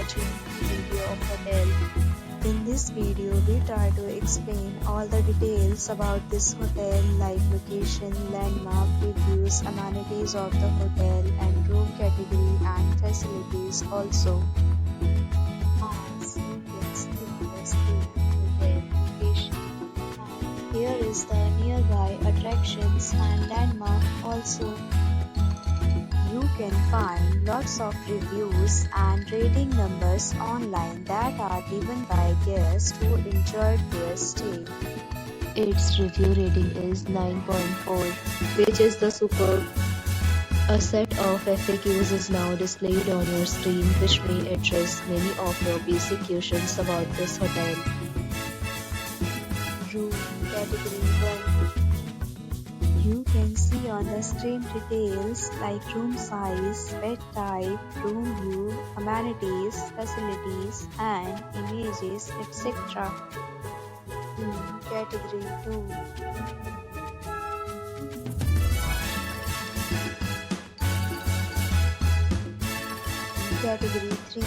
watching the video of hotel. In this video, we try to explain all the details about this hotel like location, landmark, reviews, amenities of the hotel and room category and facilities also. As you can see on the screen, hotel location. And here is the nearby attractions and landmark also. You can find lots of reviews and rating numbers online that are given by guests who enjoyed their stay. Its review rating is 9.4, which is the superb. A set of FAQs is now displayed on your screen, which may address many of your basic questions about this hotel. Room category 1. You can see on the screen details like room size, bed type, room view, amenities, facilities, and images, etc. Room category 2. Category 3.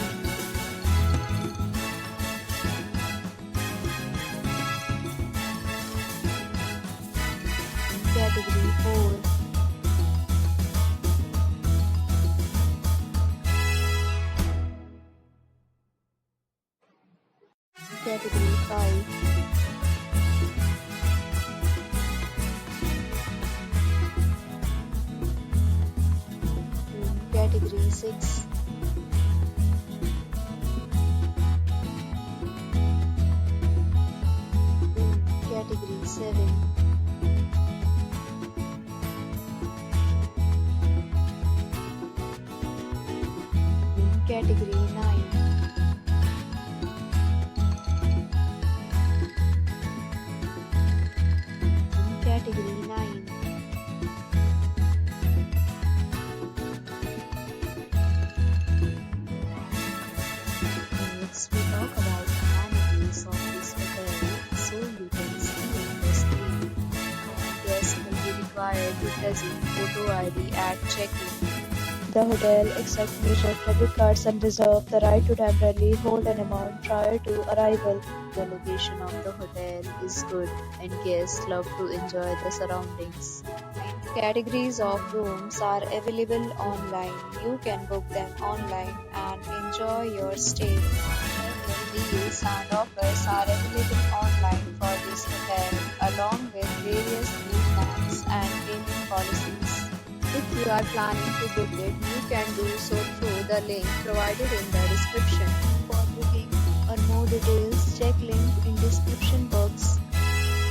Category 4. Category 5. Category 6. Category 7. Category 9. Category 9. Next, we talk about amenities of this hotel, so you can see on the screen. Guests will be required to present photo ID at check-in. The hotel accepts major credit cards and reserves the right to temporarily hold an amount prior to arrival. The location of the hotel is good and guests love to enjoy the surroundings. Categories of rooms are available online. You can book them online and enjoy your stay. Several deals and offers are available online for this hotel, along with various meal plans and payment policies. If you are planning to book it, you can do so through the link provided in the description. For booking or more details, check link in description box.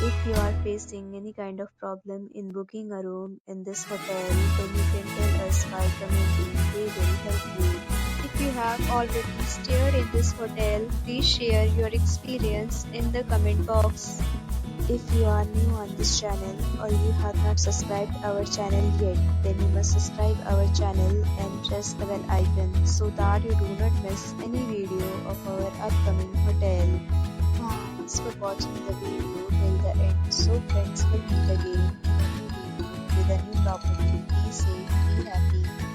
If you are facing any kind of problem in booking a room in this hotel, then you can tell us by commenting. We will help you. If you have already stayed in this hotel, please share your experience in the comment box. If you are new on this channel or you have not subscribed our channel yet, then you must subscribe our channel and press the bell icon so that you do not miss any video of our upcoming hotel. Thanks for watching the video till the end. So friends, will meet again in a new video with a new property. Be safe, be happy.